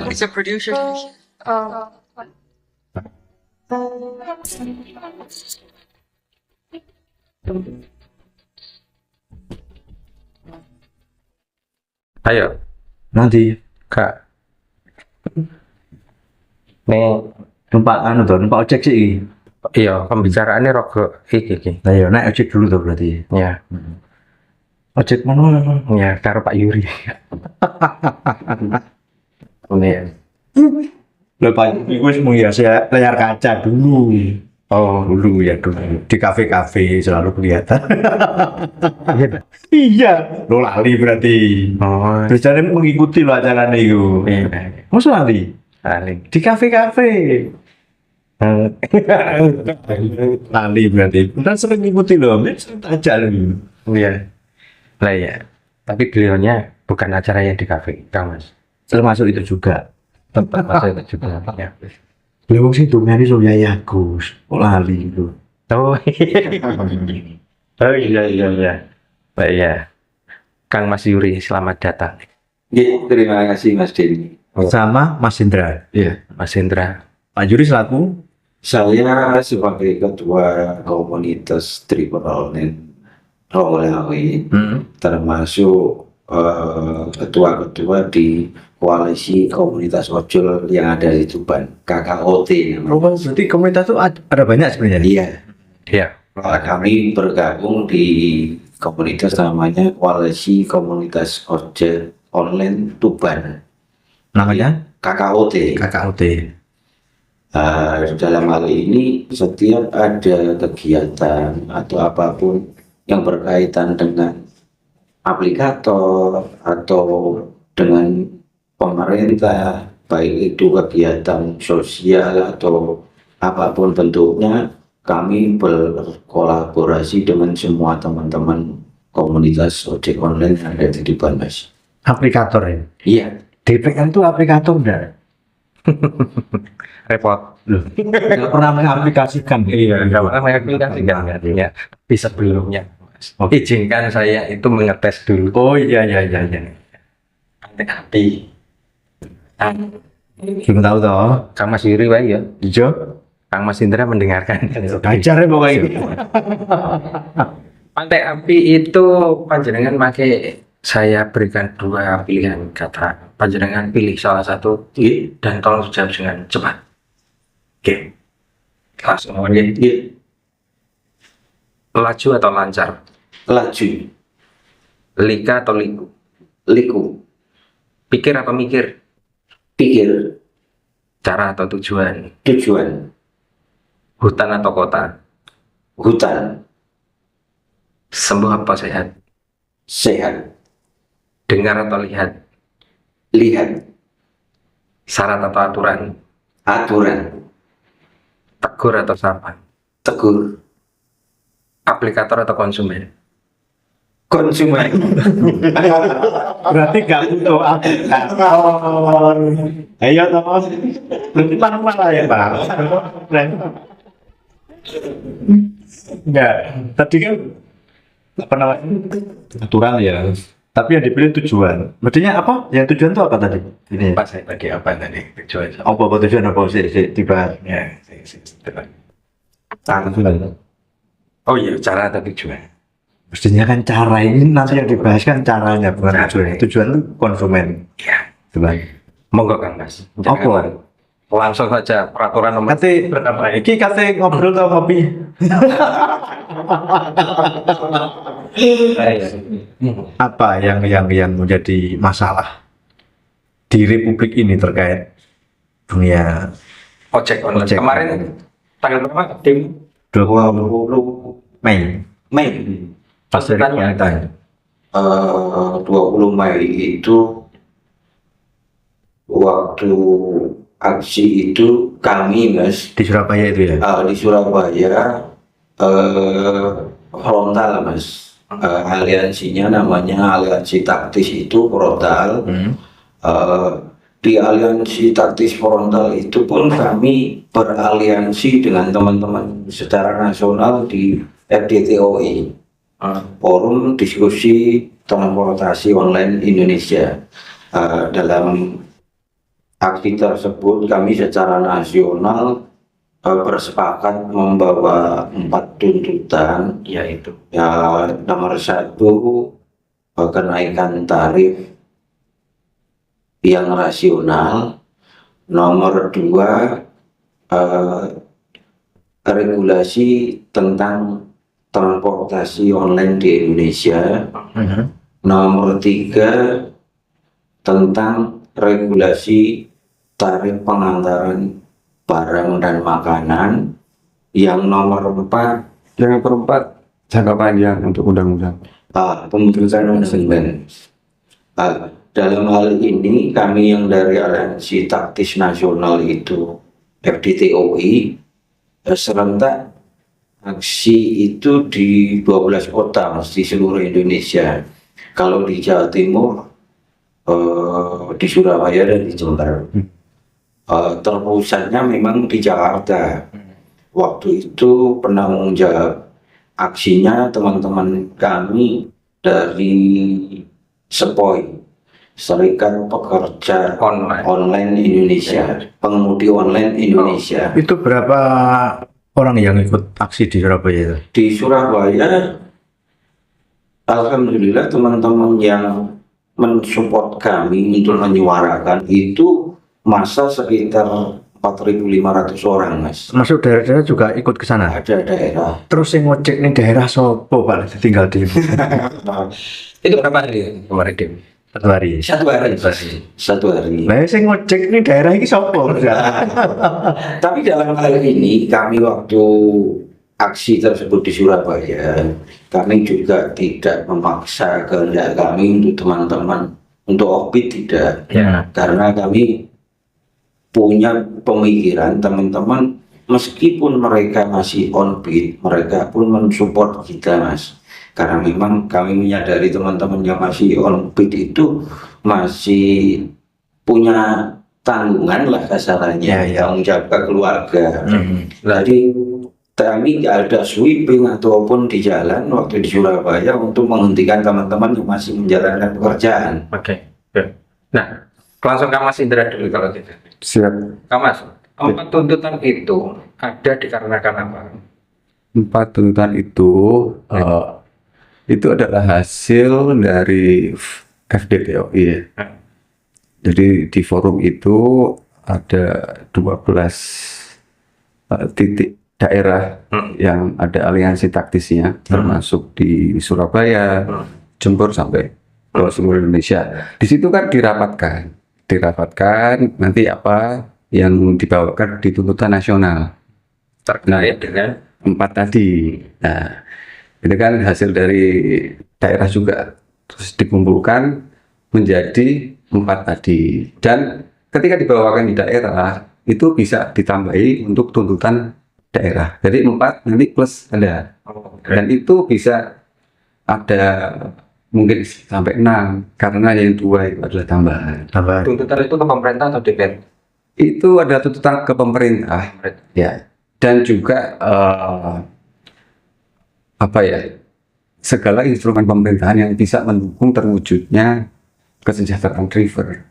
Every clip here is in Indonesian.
It's a producer. Ayo, Nanti Kak. Nih, numpak numpak ojek sih. iya, pembicaraannya rogo iki. Nah, ya naik ojek dulu tuh berarti. Ya, Ojek mana? ya karo Pak Yuri. Nih. Lepas itu menghias layar kaca dulu. Oh, Dulu ya dulu di kafe-kafe selalu kelihatan. Iya, lo lali berarti. oh, Biasanya mengikuti lo acara itu. iya. Masa lali? Paling. Di kafe-kafe. Lali berarti. Udah sering ngikuti lo, sering aja lo. Iya. Lah ya. Tapi beliaunya bukan acara yang di kafe, Kang Mas. Termasuk itu juga. Tempat masa itu juga. Ya. Beliau sih tuh nyari so ya Gus, kok lali itu. Oh, oh iya. Baik ya. Kang Mas Yuri, selamat datang. Terima kasih Mas Denny. Sama Mas Indra. Iya, Mas Hendra. Pak Juri selaku saya sebagai ketua komunitas Tribun Online Rolaway, termasuk ketua-ketua di koalisi komunitas ojol yang ada di Tuban, KKOT namanya. berarti komunitas itu ada banyak sebenarnya. Iya, Iya. kami bergabung di komunitas namanya Koalisi Komunitas Ojol Online Tuban, Namanya KKOT. KKOT. Dalam hal ini setiap ada kegiatan atau apapun yang berkaitan dengan aplikator atau dengan pemerintah, baik itu kegiatan sosial atau apapun bentuknya, kami berkolaborasi dengan semua teman-teman komunitas ojek online yang ada di Tuban, Mas. Aplikator ya. Iya, DPR itu aplikator enggak? Repot. Loh, nggak pernah mengaplikasikan. Iya, nggak pernah mengaplikasikan kan? Ya. Tapi sebelumnya, Mas, Oke. izinkan saya itu mengetes dulu. Oh iya. Api. Belum tahu toh. Kang Mas Yuri, wae ya. Hijau. Kang Mas Indra mendengarkan. Ajarnya pokoknya. Pantai api itu panjenengan pakai, saya berikan dua pilihan kata. Panjenengan pilih salah satu dan tolong jawab dengan cepat. Oke. Langsung aja. Laju atau lancar? laju, Lika atau liku? liku, Pikir atau mikir? pikir, Cara atau tujuan? tujuan, Hutan atau kota? hutan, Sembuh atau sehat? sehat, Dengar atau lihat? lihat, Syarat atau aturan? aturan, Tegur atau sapa? tegur, Aplikator atau konsumen? konsumen. Berarti nggak butuh aplikator. Ayo toh. Berarti mana ya Pak? Enggak. Tadi kan apa namanya? Aturan ya. Tapi yang dipilih tujuan. Maksudnya apa? Yang tujuan itu apa tadi? Ini. Pas saya tadi apa tadi? Tujuan sama. Apa tujuan apa sih tiba? Ya, tepat. Tujuan. Oh iya, cara atau tujuan? Mestinya kan cara ini nanti yang dibahas kan caranya bukan Cara. tujuan. Tujuan itu konsumen. Ya. Coba. Monggo Kang Mas. Apa? Langsung saja peraturan nomor Kate berapa ini? iki kate ngobrol tau kopi. Apa yang menjadi masalah di Republik ini terkait dunia Ojek online. Ojek. Kemarin tanggal berapa? Tim 20 Mei Mei, pas dari pemerintahan. 20 Mei itu waktu aksi itu kami, Mas, Di Surabaya itu ya. di Surabaya frontal, Mas. Aliansinya namanya aliansi taktis itu frontal. Di aliansi taktis frontal itu pun kami beraliansi dengan teman-teman secara nasional di FDTOI, Forum Diskusi Transportasi Online Indonesia. Dalam aksi tersebut kami secara nasional bersepakat membawa 4 tuntutan, yaitu ya nomor 1 kenaikan tarif yang rasional, nomor 2 regulasi tentang transportasi online di Indonesia, nomor 3 tentang regulasi tarif pengantaran barang dan makanan, yang nomor 4 Yang keempat, jangka panjang untuk undang-undang. pembentukan undang-undang. Dalam hal ini kami yang dari Aliansi Taktis Nasional itu FDTOI serentak aksi itu di 12 kota di seluruh Indonesia. Kalau di Jawa Timur, di Surabaya dan di Jember. Terpusatnya memang di Jakarta. Waktu itu penanggung jawab aksinya teman-teman kami dari SEPOI, Serikat Pekerja Online Indonesia, Pengemudi Online Indonesia. Itu berapa orang yang ikut aksi di Surabaya itu? Di Surabaya, alhamdulillah teman-teman yang mensupport kami untuk menyuarakan itu masa sekitar 4.500 orang, Mas. Masuk daerah-daerah juga ikut ke sana. Ada daerah. Terus yang ngojek nih daerah sopo Pak tinggal di itu berapa hari kemarin, Dim? 1 hari. 1 hari. 1 hari. Nah, yang ngojek nih daerah ini sopo. Tapi dalam hal ini kami waktu aksi tersebut di Surabaya, kami juga tidak memaksa kehendak kami untuk teman-teman untuk off-beat, tidak. Ya. Karena kami punya pemikiran teman-teman, meskipun mereka masih on-beat, mereka pun mensupport kita, Mas. Karena memang kami menyadari teman-teman yang masih on-beat itu masih punya tanggungan lah kasarannya, tanggung jawab ke keluarga. Jadi kami nggak ada sweeping ataupun di jalan waktu di Surabaya untuk menghentikan teman-teman yang masih menjalankan pekerjaan. Oke. Nah, langsung Kak Mas Indra dulu kalau tidak. Siap. Kak Mas, 4 tuntutan itu ada dikarenakan apa? 4 tuntutan itu adalah hasil dari FDTOI ya. Jadi di forum itu ada 12 titik daerah yang ada aliansi taktisnya, termasuk di Surabaya, Jember sampai ke seluruh Indonesia. Di situ kan dirapatkan nanti apa yang dibawakan di tuntutan nasional Terkait dengan 4 tadi. Nah, itu kan hasil dari daerah juga, terus dikumpulkan menjadi 4 tadi. Dan ketika dibawakan di daerah itu bisa ditambahi untuk tuntutan daerah. Jadi 4 nanti plus ada. Dan itu bisa ada mungkin sampai 6 karena yang 2 itu adalah tambahan. tuntutan itu ke pemerintah atau DPR? Itu ada tuntutan ke pemerintah, ya, dan juga segala instrumen pemerintahan yang bisa mendukung terwujudnya kesejahteraan driver.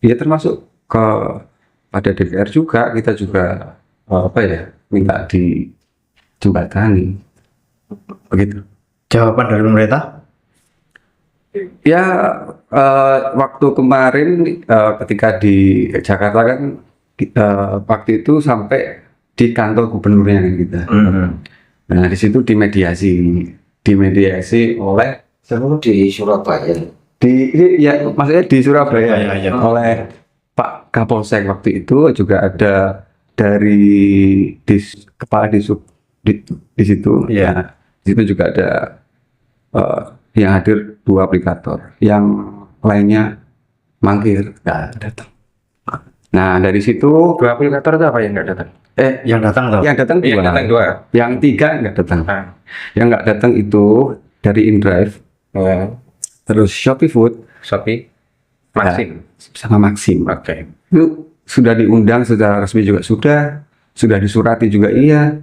Ya termasuk pada DPR juga, kita juga minta di jembatani. Begitu. Jawaban dari pemerintah? Ya, waktu kemarin ketika di Jakarta kan waktu itu sampai di kantor gubernurnya kan kita. Nah di situ dimediasi oleh Di Surabaya. maksudnya di Surabaya Ya. oleh Pak Kapolsek waktu itu, juga ada dari kepala disub di situ. Ya, di situ juga ada yang hadir 2 aplikator, yang lainnya mangkir nggak datang. Nah dari situ 2 aplikator itu apa yang nggak datang? Yang datang tuh? yang datang 2, Yang datang 2. yang 3 nggak datang. Yang nggak datang itu dari InDrive, terus Shopee Food, Shopee, Maxim, sama Maxim. Oke. Itu sudah diundang secara resmi juga, sudah disurati juga, iya,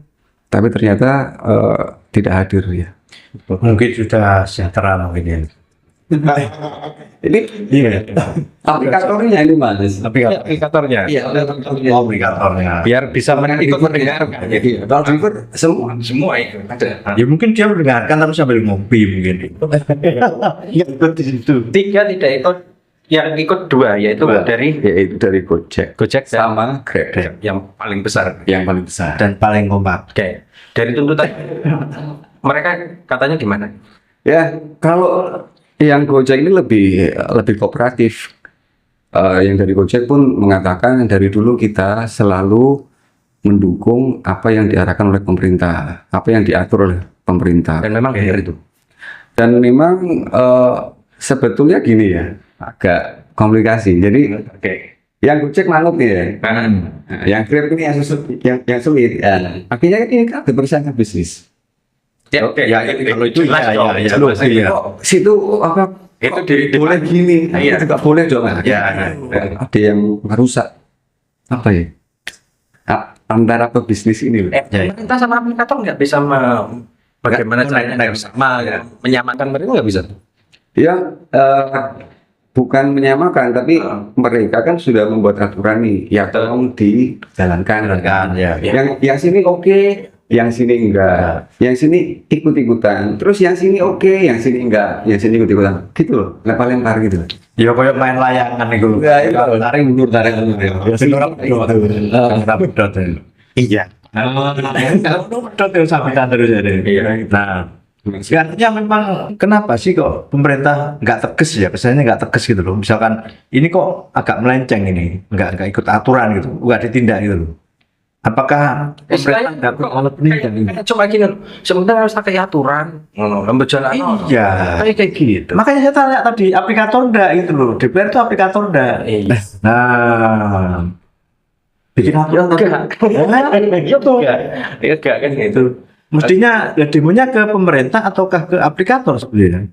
tapi ternyata tidak hadir ya. Mungkin sudah sejahtera mungkin ya. Ini Iya. aplikatornya ini Mas. Aplikatornya. Iya, aplikatornya. Aplikatornya. Biar bisa ikut mendengarkan. Iya, kalau driver semua. Semua itu ada. Ya mungkin dia mendengarkan tapi sambil ngopi mungkin. Ikut di situ. 3 tidak ikut, yang ikut 2 yaitu Dua. dari Yaitu dari Gojek Gojek sama Grab yang paling besar. yang paling besar. Dan paling kompak. Oke, dari tuntutan mereka katanya gimana? Ya, kalau yang Gojek ini lebih kooperatif. Yang dari Gojek pun mengatakan dari dulu kita selalu mendukung apa yang diarahkan oleh pemerintah, apa yang diatur oleh pemerintah. Dan memang benar itu. Dan memang sebetulnya gini ya, agak komplikasi. Jadi Oke. yang Gojek manut nih ya. Nah, yang Grab ini yang sulit. Akhirnya ini kan bersaing bisnis. Ya, oke. Ya, kalau itu jelas ya, dong. ya, ya. Jelas Iya. itu. Kok situ apa? Itu kok di- boleh gini? Iya. Itu nggak boleh dong. Ya, Ada yang merusak apa ya? Antara pebisnis ini. Ya. Pemerintah sama aplikator nggak bisa bagaimana caranya sama menyamakan mereka nggak bisa. Ya, bukan menyamakan, tapi mereka kan sudah membuat aturan nih. Ya, tolong dijalankan. Kan ya. Yang sini oke, yang sini enggak, yang sini ikut-ikutan, terus yang sini oke, yang sini enggak, yang sini ikut-ikutan, gitu loh, lempar-lempar gitu. Ya kayak main layangan itu. Ya, itu. Tarik mundur. Ya sing ora pedot. Ora pedot. Iya. Kalau pedot ya sambitan terus ya. Iya. Nah, artinya memang kenapa sih kok pemerintah nggak tegas ya, kesannya nggak tegas gitu loh. Misalkan ini kok agak melenceng ini, nggak ikut aturan gitu, nggak ditindak gitu loh. Apakah pemerintah nggak perlu alat penindak ini? Cuma gini loh, sebenarnya harus pakai aturan, lembar jalan. Iya. Kayak gitu. Makanya saya tanya tadi aplikator enggak gitu loh. DPR itu aplikator enggak? Iya. Nah, bikin aplikator. Iya tuh. Iya enggak kan gitu. Mestinya ya demonya ke pemerintah ataukah ke aplikator sebenarnya?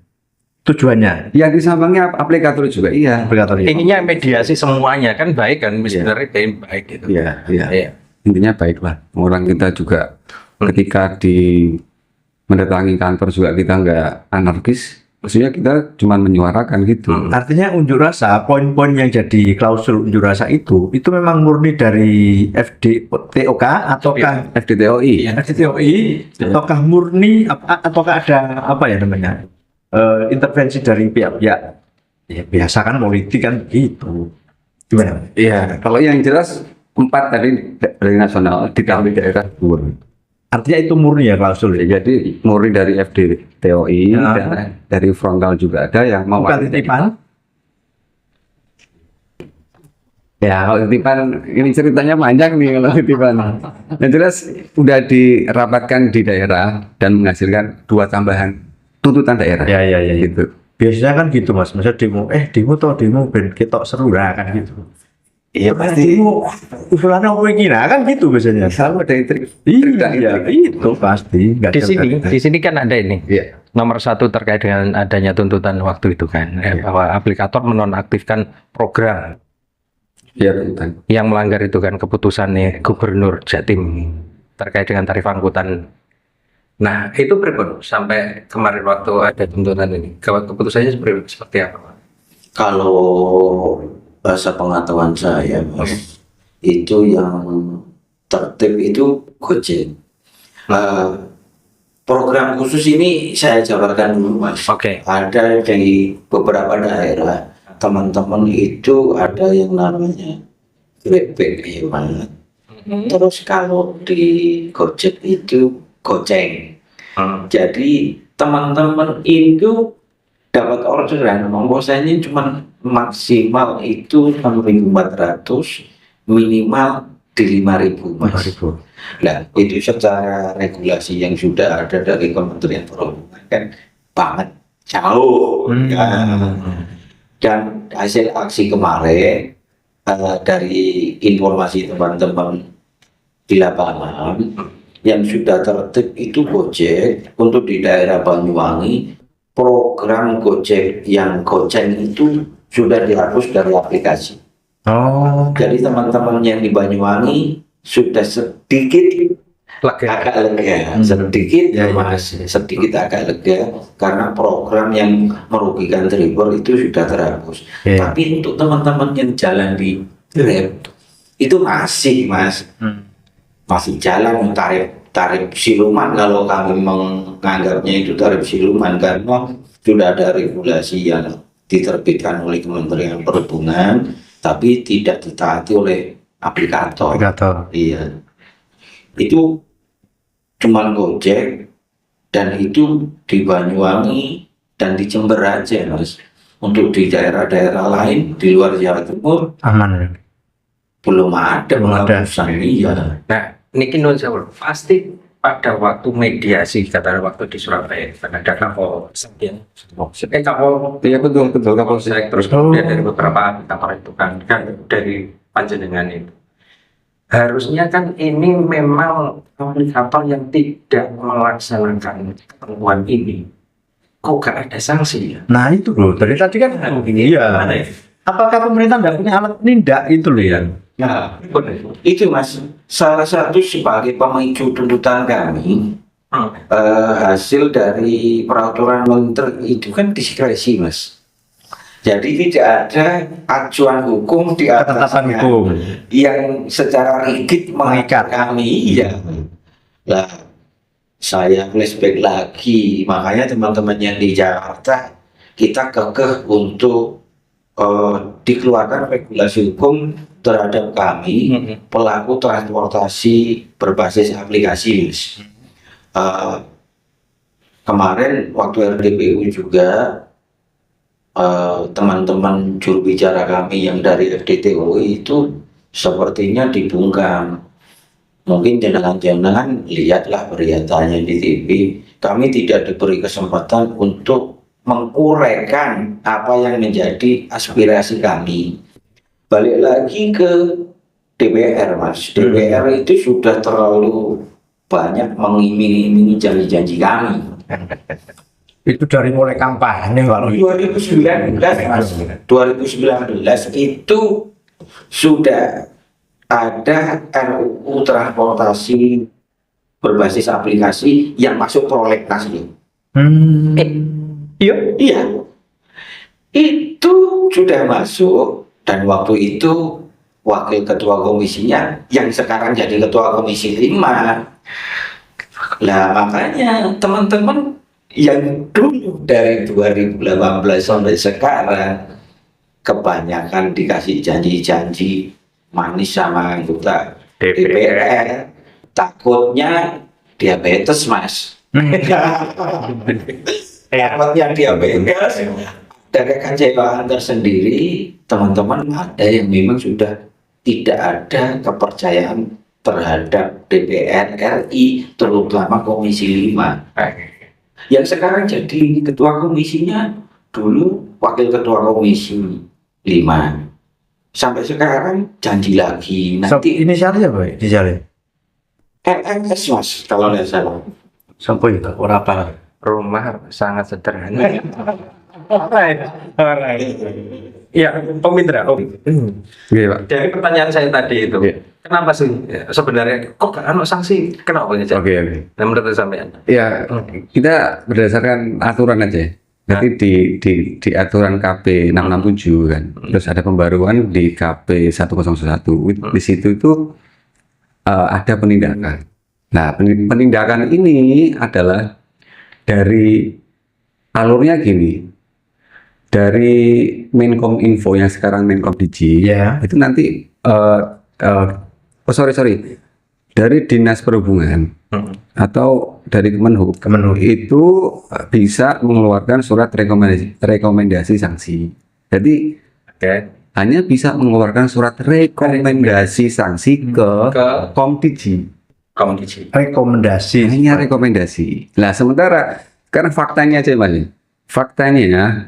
Tujuannya Yang disambangnya aplikator juga, iya. aplikator itu. Ininya mediasi semuanya kan baik kan, sebenarnya baik gitu. Iya, iya. Iya. Intinya baiklah. Orang kita juga ketika mendatangi kantor juga kita nggak anarkis. Maksudnya kita cuma menyuarakan gitu. Artinya unjuk rasa, poin-poin yang jadi klausul unjuk rasa itu memang murni dari FDTOK ataukah FDTOI. FDTOI ataukah murni ataukah ada apa ya namanya intervensi dari pihak-pihak ya biasa kan politik kan gitu gimana? Iya, kalau yang jelas 4 tadi dari nasional ditambah daerah 2. Artinya itu murni ya klausul ya. Jadi murni dari FDTOI Ya. dan dari frontal juga ada yang mau Bukan titipan. Ya, kalau titipan ini ceritanya panjang nih kalau titipan. Yang jelas udah dirapatkan di daerah dan menghasilkan 2 tambahan tuntutan daerah. Ya. Gitu. Biasanya kan gitu mas, misalnya demo ben ketok seru lah kan gitu. Iya Demo usulannya apa ini nah kan gitu biasanya. Selalu ada intrik. Iya, itu pasti. Nggak Di sini kan ada ini. Iya. Nomor 1 terkait dengan adanya tuntutan waktu itu kan, bahwa aplikator menonaktifkan program Iya, tuntutan. yang melanggar itu kan keputusannya Gubernur Jatim terkait dengan tarif angkutan. Nah, itu pripun sampai kemarin waktu ada tuntutan ini. Keputusannya seperti apa? Kalau bahasa pengetahuan saya, Mas, itu yang tertib itu Gojek. Program khusus ini saya jabarkan dulu, Mas. Oke. Ada dari beberapa daerah, teman-teman itu ada yang namanya bebek hemat. Terus kalau di Gojek itu goceng. Jadi teman-teman itu dapat orderan, bahwasanya cuma maksimal itu 6.400, minimal di 5.000, Mas. Nah, itu secara regulasi yang sudah ada dari Kementerian Perhubungan kan banget jauh. Ya. Dan hasil aksi kemarin dari informasi teman-teman di lapangan yang sudah tertib itu Gojek untuk di daerah Banyuwangi. Program Gojek yang goceng itu sudah dihapus dari aplikasi. Oh, Jadi teman-teman yang di Banyuwangi sudah sedikit Lega. agak lega sedikit Ya, ya. mas, sedikit agak lega karena program yang merugikan driver itu sudah terhapus. Ya. Tapi untuk teman-teman yang jalan di Grab itu masih mas, masih jalan tarif tarif siluman kalau kami menganggapnya itu tarif siluman karena sudah ada regulasi yang diterbitkan oleh Kementerian Perhubungan tapi tidak ditaati oleh aplikator. Aplikator. Iya, itu cuma Gojek dan itu di Banyuwangi dan di Jember aja mas. Untuk di daerah-daerah lain di luar Jawa Timur Aman ya. belum ada Belum ada. penghapusan. Iya. Nah, niki nun sewu. Pasti pada waktu mediasi kata waktu di Surabaya ada Kapolsek ya. Kapolsek Iya betul Kapolsek. terus kemudian dari beberapa kantor itu kan dari panjenengan itu. Harusnya kan ini memang aplikator yang tidak melaksanakan ketentuan ini. Kok gak ada sanksi ya? Nah itu loh, dari tadi kan iya. Gimana ya? Apakah pemerintah nggak punya alat nindak itu loh ya? Nah, itu mas, salah satu sebagai pemicu tuntutan kami hasil dari peraturan menteri itu kan diskresi mas. Jadi tidak ada acuan hukum di Ketetapan atasnya hukum. yang secara rigid mengikat kami. Iya. Lah, saya flashback lagi, makanya teman-teman yang di Jakarta kita kekeh untuk dikeluarkan regulasi hukum terhadap kami pelaku transportasi berbasis aplikasi. Mas. Kemarin waktu RDPU juga teman-teman juru bicara kami yang dari FDTUI itu sepertinya dibungkam. Mungkin jangan-jangan lihatlah beritanya di TV. Kami tidak diberi kesempatan untuk menguraikan apa yang menjadi aspirasi kami. Balik lagi ke DPR, Mas. DPR itu sudah terlalu banyak mengiming-imingi janji-janji kami. Itu dari mulai kampanye kalau 2019, Mas. 2019 itu sudah ada RUU transportasi berbasis aplikasi yang masuk prolegnas ini. Iya. Iya, itu sudah masuk dan waktu itu wakil ketua komisinya yang sekarang jadi ketua komisi 5. Lah makanya teman-teman yang dulu dari 2018 sampai sekarang kebanyakan dikasih janji-janji manis sama anggota DPR, takutnya diabetes mas. Takutnya diabetes dan kekecewaan tersendiri. Teman-teman ada yang memang sudah tidak ada kepercayaan terhadap DPR RI terutama Komisi 5 yang sekarang jadi ketua komisinya dulu wakil ketua Komisi 5 sampai sekarang janji lagi nanti Inisialnya apa ya? Inisialnya? RMS mas kalau nggak salah. Sampai itu orang apa? Rumah sangat sederhana. Iya, Om Indra. Iya Pak. Dari pertanyaan saya tadi itu, Iya. kenapa sih sebenarnya kok gak ada sanksi? Kenapa ya? Oke. Nah, menurut sampean? Ya, kita berdasarkan aturan aja. Nanti di aturan KP 667 kan. Terus ada pembaruan di KP 101. Di situ itu ada penindakan. Nah, penindakan ini adalah dari alurnya gini. Dari Menkom Info yang sekarang Menkom Digi, Ya. itu nanti sorry. Dari Dinas Perhubungan atau dari Kemenhub itu bisa mengeluarkan surat rekomendasi sanksi. Jadi hanya bisa mengeluarkan surat rekomendasi sanksi ke Komdigi. Rekomendasi. Hanya rekomendasi. Nah sementara karena faktanya aja Mas. Faktanya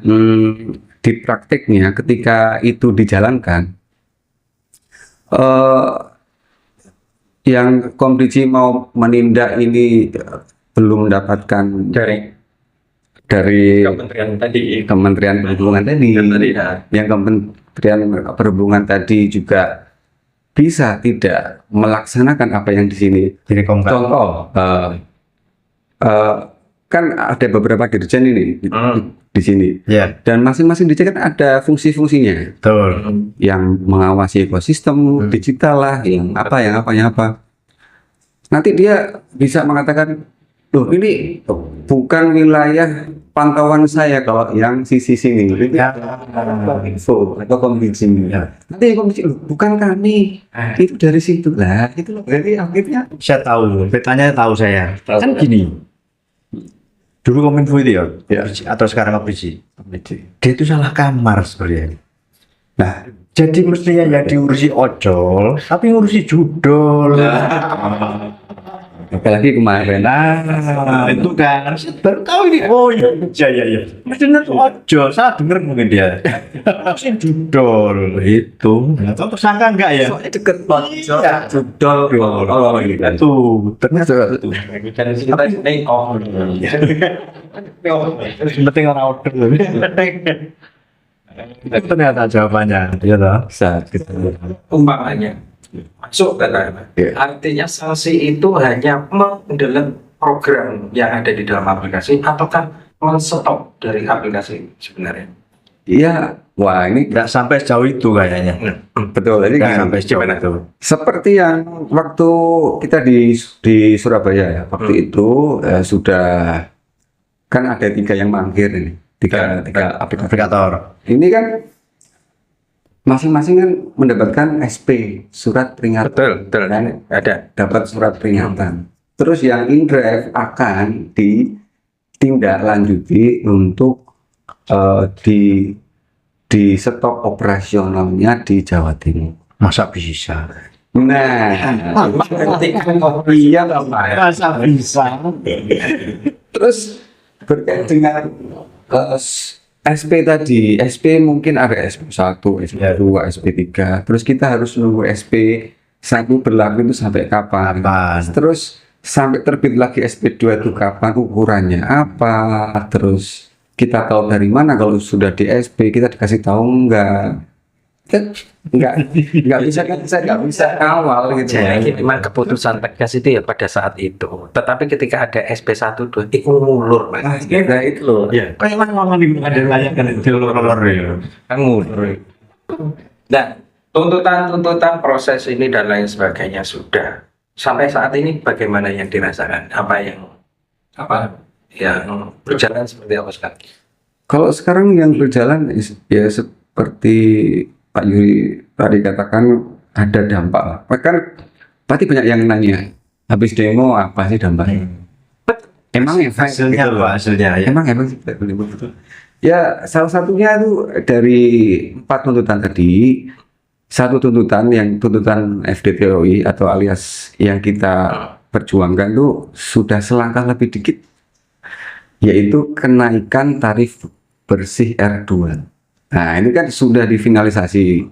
di prakteknya ketika itu dijalankan yang Komdigi mau menindak ini belum mendapatkan dari Kementerian tadi. Kementerian Perhubungan tadi, Yang tadi, ya. yang Kementerian Perhubungan tadi juga bisa tidak melaksanakan apa yang di sini. Direkomkan. Contoh, kan ada beberapa dirjen ini di sini, Ya, dan masing-masing dirjen kan ada fungsi-fungsinya, betul. yang mengawasi ekosistem digital lah, yang apa. Nanti dia bisa mengatakan, loh ini bukan wilayah pantauan saya kalau yang sisi sini, ini Ya. info atau komisi ini. Ya. Nanti yang komisi, loh bukan kami, itu dari situ lah, itu loh. Jadi akhirnya Saya tahu, petanya tahu saya. Kan gini. Dulu Kominfo itu ya, Ya. atau sekarang Aprisi. Dia itu salah kamar sebenarnya. nah, Jadi mestinya yang diurusi ojol, tapi ngurusi judol. apalagi kemarin Itu kan, saya baru tahu ini. Oh iya. Mestinya tuh ojol, salah denger mungkin dia. Ngurusin judol, itu. Nggak tahu tersangka enggak ya? soalnya deket Iya. judol oh gitu. Tuh, ternyata tuh. Dari situ kita nengok. Yang penting orang order. Itu ternyata jawabannya. Iya toh. Saat kita Umpamanya masuk kata Iya. artinya sanksi itu hanya mendelete program yang ada di dalam aplikasi ataukah men-stop dari aplikasi sebenarnya? iya, wah ini Nggak sampai sejauh itu kayaknya. betul. Jadi Nggak gini, sampai sejauh itu. seperti yang waktu kita di Surabaya ya, waktu itu sudah kan ada 3 yang mangkir ini, tiga aplikator. Aplikator. Ini kan masing-masing kan mendapatkan SP, surat peringatan. Betul. Kan? Ada. Dapat surat peringatan. Terus yang InDrive akan ditindaklanjuti untuk di stop operasionalnya di Jawa Timur. Masa bisa? Nah, iya Masa bisa? terus berkait dengan SP tadi, SP mungkin ada SP1, SP2, SP3. Terus kita harus nunggu SP1 berlaku itu sampai kapan? Kapan? Terus sampai terbit lagi SP2 itu kapan? Ukurannya apa? Terus kita tahu dari mana kalau sudah di SP kita dikasih tahu enggak? Kan enggak bisa kan saya enggak bisa awal gitu. Jadi memang keputusan tegas itu ya pada saat itu. Tetapi ketika ada SP1 2 itu ngulur, Mas. Nah, itu loh. Iya, Kayak mana di ada layakan itu lor ya. kan ngulur. Nah, tuntutan proses ini dan lain sebagainya sudah. Sampai saat ini bagaimana yang dirasakan? Apa yang berjalan seperti apa sekarang? Kalau sekarang yang berjalan ya seperti Pak Yuri tadi katakan ada dampak lah. Kan pasti banyak yang nanya habis demo apa sih dampaknya? Emang efek Hasilnya gitu loh. apa hasilnya ya? Emang sih betul. Ya salah satunya itu dari 4 tuntutan tadi, satu tuntutan yang tuntutan FDTOI atau alias yang kita perjuangkan itu sudah selangkah lebih dikit, yaitu kenaikan tarif bersih R2. Nah ini kan sudah difinalisasi,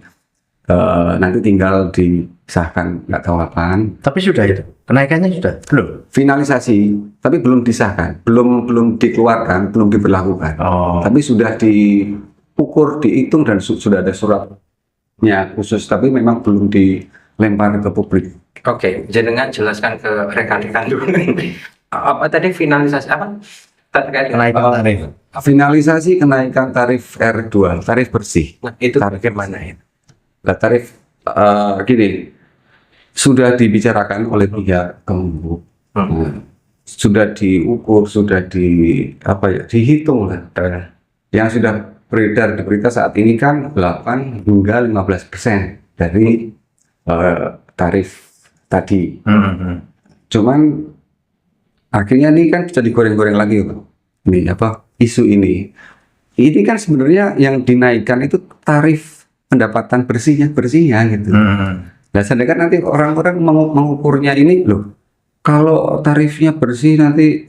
nanti tinggal disahkan nggak tahu kapan. Tapi sudah itu. Kenaikannya sudah belum. Finalisasi, tapi belum disahkan, belum dikeluarkan, belum diberlakukan. Oh. Tapi sudah diukur, dihitung dan sudah ada suratnya khusus, tapi memang belum dilempar ke publik. Oke, jenengan jelaskan ke rekan-rekan dulu. Apa tadi finalisasi apa? Terkait dengan- Kenaikan tarif. Finalisasi kenaikan tarif R2, tarif bersih. Nah, itu Tarif. bagaimana itu? Nah, tarif gini, sudah dibicarakan oleh pihak Kemenhub. Nah, sudah diukur, sudah dihitung lah. Yang sudah beredar di berita saat ini kan 8 hingga 15% dari tarif tadi. Cuman akhirnya ini kan bisa digoreng-goreng lagi, Pak. Ini isu ini. Ini kan sebenarnya yang dinaikkan itu tarif pendapatan bersihnya gitu. Nah, sedangkan nanti orang-orang mengukurnya ini loh. Kalau tarifnya bersih nanti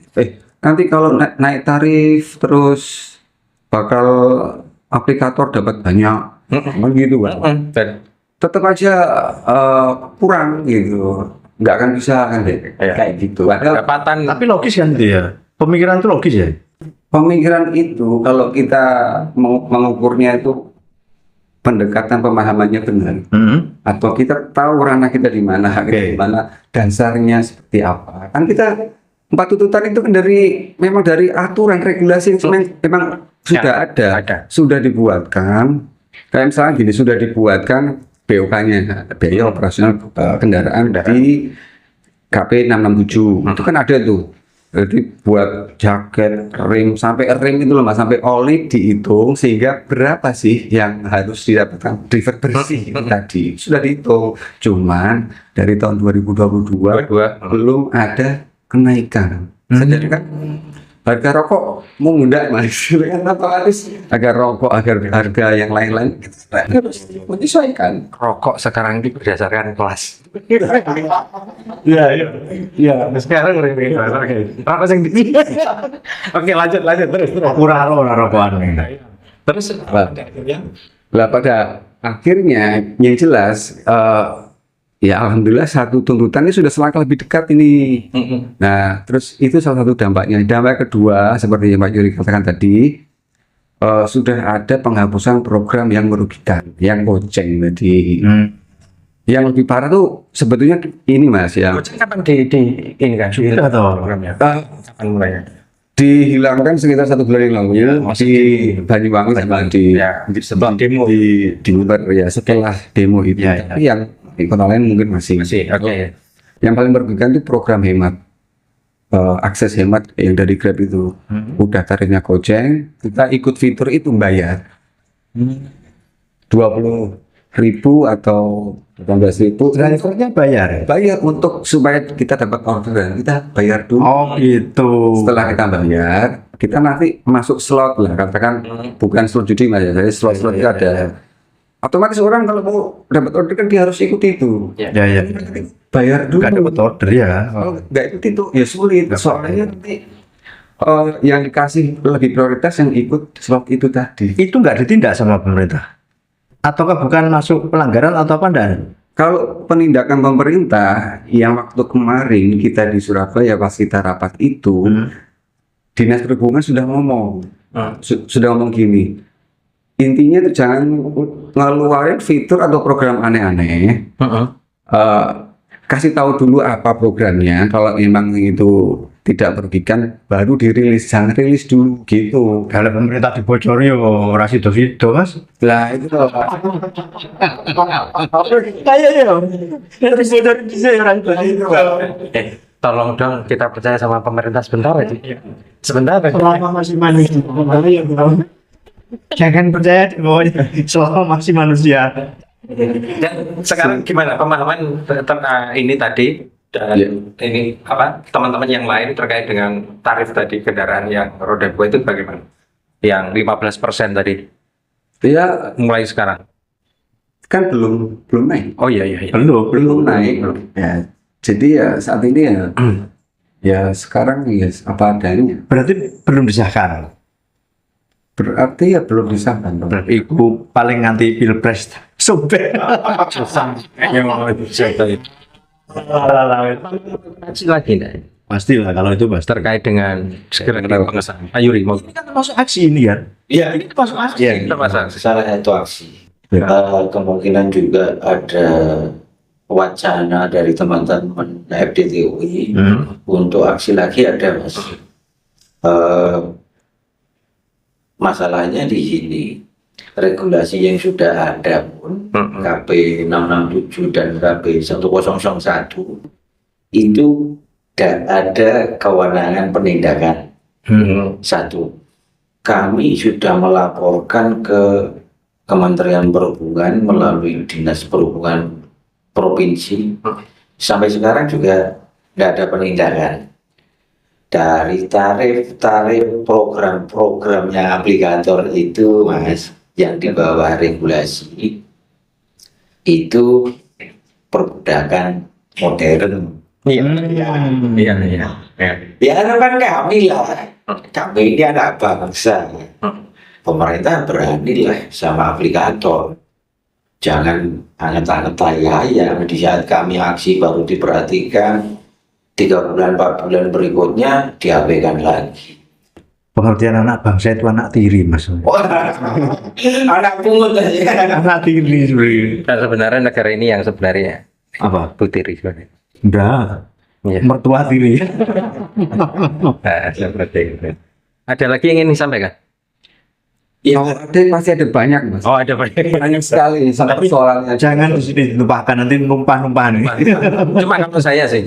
kalau naik tarif terus bakal aplikator dapat banyak, kan gitu kan. Tetap aja kurang gitu. Nggak akan bisa kan deh kayak gitu. Padahal Pendapatan Tapi logis kan itu ya. Pemikiran itu logis ya. pemikiran itu kalau kita mengukurnya itu pendekatan pemahamannya benar, atau kita tahu ranah kita di mana, hak kita Oke. di mana, dasarnya seperti apa. Kan kita 4 tuntutan itu kan memang dari aturan regulasi yang memang sudah ada, sudah dibuatkan. Kayak misalnya gini, sudah dibuatkan BOK-nya, biaya operasional kendaraan di KP 667. Itu kan ada tuh. Jadi buat jaket, rem, sampai rem itu loh Mas, sampai oli dihitung sehingga berapa sih yang harus didapatkan driver bersih itu tadi. Sudah dihitung. Cuman dari tahun 2022 belum ada kenaikan. Jadi kan harga rokok mengundak Mas, kan otomatis agar rokok, agar harga yang lain-lain harus menyesuaikan. Rokok sekarang ini berdasarkan kelas. Iya, iya. Iya, Sekarang oke. Rokok yang di. Oke, lanjut terus. kurang rokokan ini. Terus Lah pada akhirnya yang jelas ya alhamdulillah satu tuntutan ini sudah selangkah lebih dekat ini. Nah, terus itu salah satu dampaknya. Dampak kedua seperti yang Pak Yuri katakan tadi, sudah ada penghapusan program yang merugikan, yang goceng tadi. Yang lebih parah tuh sebetulnya ini Mas ya. Gojek kapan di ini kan? Sudah tahu. Programnya. eh, Kapan mulainya? dihilangkan sekitar 1 bulan yang lalu ya, di Banyuwangi sama di Ya, sebab demo. di luar ya setelah demo itu. Ya, ya. Tapi yang di kota lain mungkin masih. Oke. Yang paling merugikan itu program hemat. Akses hemat yang dari Grab itu. Udah tarifnya goceng, kita ikut fitur itu bayar 20.000 atau 18.000. Drivernya bayar ya? Bayar untuk supaya kita dapat orderan, kita bayar dulu. Oh gitu. Setelah kita bayar, kita nanti masuk slot lah, katakan bukan slot judi Mas ya, jadi slot-slot itu ada. Otomatis orang kalau mau dapat order kan dia harus ikut itu. Ya, ya. Bayar dulu. Nggak dapat order ya. Kalau nggak ikut itu ya sulit. Soalnya nanti yang dikasih lebih prioritas yang ikut slot itu tadi. Itu nggak ditindak sama pemerintah? Ataukah bukan masuk pelanggaran atau apa enggak? Kalau penindakan pemerintah yang waktu kemarin kita di Surabaya pas kita rapat itu, Dinas Perhubungan sudah ngomong, sudah ngomong gini, intinya itu jangan ngeluarin fitur atau program aneh-aneh, kasih tahu dulu apa programnya, kalau memang itu tidak merugikan baru dirilis, jangan rilis dulu gitu. Kalau pemerintah dibocori yo ora sido-sido Mas. Lah itu loh. Kayaknya yo. Dibocori dhisik ora itu. Tolong dong kita percaya sama pemerintah sebentar aja. Sebentar aja. Selama masih manusia. Jangan percaya pokoknya selama masih manusia. Dan sekarang gimana pemahaman ini tadi dan ini apa teman-teman yang lain terkait dengan tarif tadi kendaraan yang roda 2 itu bagaimana? Yang 15% tadi Ya mulai sekarang. kan belum naik. Oh iya. Belum naik. Ya, jadi ya saat ini ya ya sekarang ya apa adanya. Berarti belum disahkan. Berarti ya belum disahkan. Iku paling nganti pilpres. Sobek. Lagi nih Pastilah kalau itu pasti. terkait dengan segera pengesahan. Ayuri mau Ini kan termasuk aksi ini kan? Ya, Ini termasuk aksi. ya kita pasang. salah satu aksi. Ya. Kemungkinan juga ada wacana dari teman-teman FDTUI untuk aksi lagi ada Mas. Masalahnya di sini regulasi yang sudah ada pun KP 667 dan KP 1001 itu tidak ada kewenangan penindakan. Satu, kami sudah melaporkan ke Kementerian Perhubungan melalui Dinas Perhubungan Provinsi. Sampai sekarang juga tidak ada penindakan. Dari tarif program-programnya aplikator itu Mas, yang di bawah regulasi itu perbudakan modern. Iya. Ya harapan kami lah, kami ini anak bangsa. Pemerintah beranilah sama aplikator. Jangan anget-anget ya, di saat kami aksi baru diperhatikan, 3 bulan 4 bulan berikutnya diabaikan lagi. Pengertian anak bangsa itu anak tiri, Mas. Anak pungut aja. Anak tiri sebenarnya. Dan sebenarnya negara ini yang sebenarnya Apa? putiri sebenarnya. Enggak. Iya. Mertua tiri. Nah, seperti itu. Ada lagi yang ingin disampaikan? Ya, masih ada banyak, Mas. Oh, ada banyak. Banyak sekali sampai persoalannya. Jangan di sini ditumpahkan, nanti numpah-numpah nih. Cuma kalau saya sih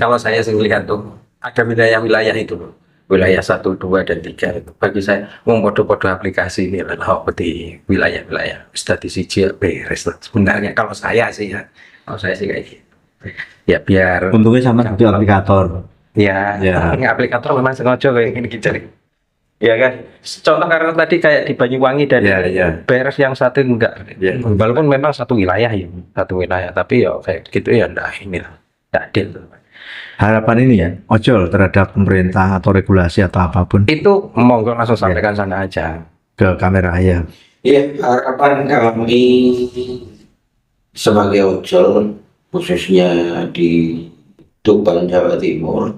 lihat tuh ada wilayah-wilayah itu loh. Wilayah 1, 2, dan 3 itu bagi saya podo-podo aplikasi ini adalah di wilayah-wilayah sudah disiji beres lah. Sebenarnya kalau saya sih kayak gitu. Ya biar Untungnya sama seperti aplikator. ya, Ya. aplikator memang sengaja kayak gini gitu. Ya kan, contoh karena tadi kayak di Banyuwangi dan Ya, ya. beres yang satu enggak, Ya. walaupun memang satu wilayah, tapi ya kayak gitu ya enggak adil. Harapan ini ya, ojol terhadap pemerintah atau regulasi atau apapun Itu monggo langsung sampaikan sana aja. ke kamera ya. Ya, harapan kami sebagai ojol khususnya di Tuban, Jawa Timur,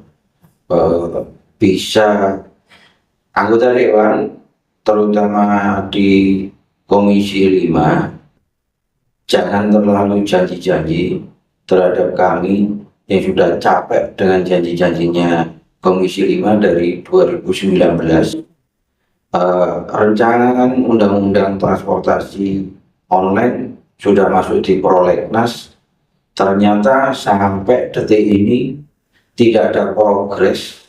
bisa anggota dewan terutama di Komisi 5 jangan terlalu janji-janji terhadap kami yang sudah capek dengan janji-janjinya Komisi 5 dari 2019. Rancangan Undang-Undang Transportasi Online sudah masuk di prolegnas, ternyata sampai detik ini tidak ada progres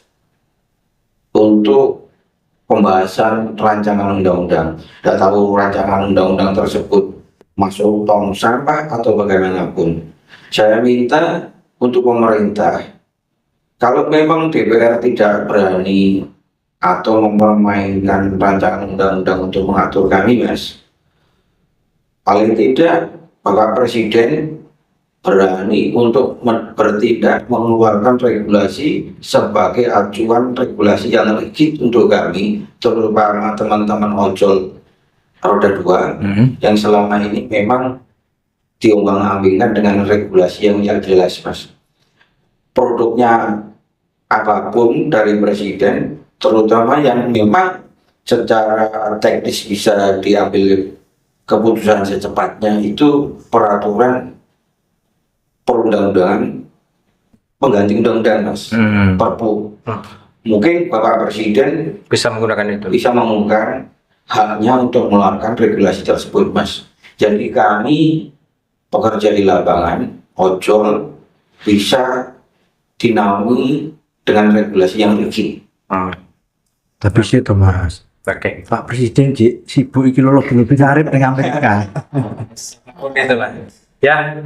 untuk pembahasan rancangan undang-undang. Tidak tahu rancangan undang-undang tersebut masuk tong sampah atau bagaimanapun. Saya minta untuk pemerintah, kalau memang DPR tidak berani atau mempermainkan rancangan undang-undang untuk mengatur kami, Mas, paling tidak Bapak Presiden berani untuk bertindak mengeluarkan regulasi sebagai acuan regulasi yang rigid untuk kami, terutama teman-teman ojol roda 2 yang selama ini memang diombang-ambingkan dengan regulasi yang tidak jelas, Mas. Produknya apapun dari Presiden, terutama yang memang secara teknis bisa diambil keputusan secepatnya, itu peraturan perundang-undangan pengganti undang-undang, Mas. Perpu. Mungkin Bapak Presiden Bisa menggunakan itu. bisa mengumumkan haknya untuk mengeluarkan regulasi tersebut, Mas. Jadi kami pekerja di lapangan, ojol, bisa dinaungi dengan regulasi yang rigid. Tapi sih itu Mas, Oke. Pak Presiden sibuk iki lho lebih karib dengan Amerika. Oke itu lah. Ya.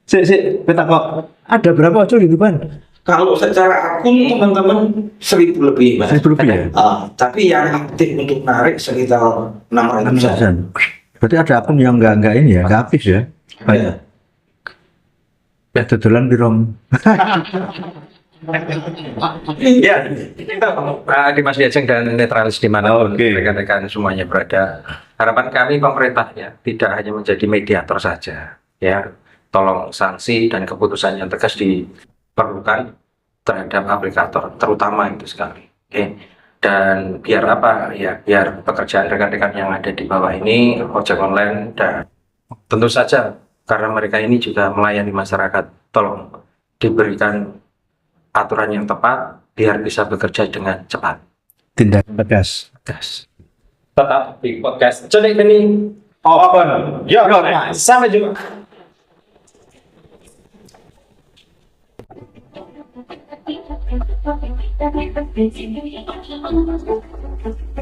Sik, kita kok ada berapa ojol gitu, Pan? Kalau secara akun teman-teman 1.000 lebih, Mas. 1.000 lebih ya? Tapi yang aktif untuk narik sekitar 600-an. Berarti ada akun yang enggak ini ya, enggak aktif ya? Banyak. Ya dodolan di rom. Ya, kita di Mas Diajeng dan netralis di mana Oke. rekan-rekan semuanya berada. Harapan kami pemerintah ya tidak hanya menjadi mediator saja, ya. Tolong sanksi dan keputusan yang tegas diperlukan terhadap aplikator, terutama itu sekali. Oke. Dan biar apa ya? Biar pekerjaan rekan-rekan yang ada di bawah ini ojek online dan tentu saja karena mereka ini juga melayani masyarakat, tolong diberikan aturan yang tepat biar bisa bekerja dengan cepat. Tindak tegas. Gas. Tetap di podcast Cunik ini open. Yo, sampai jumpa. Thank you.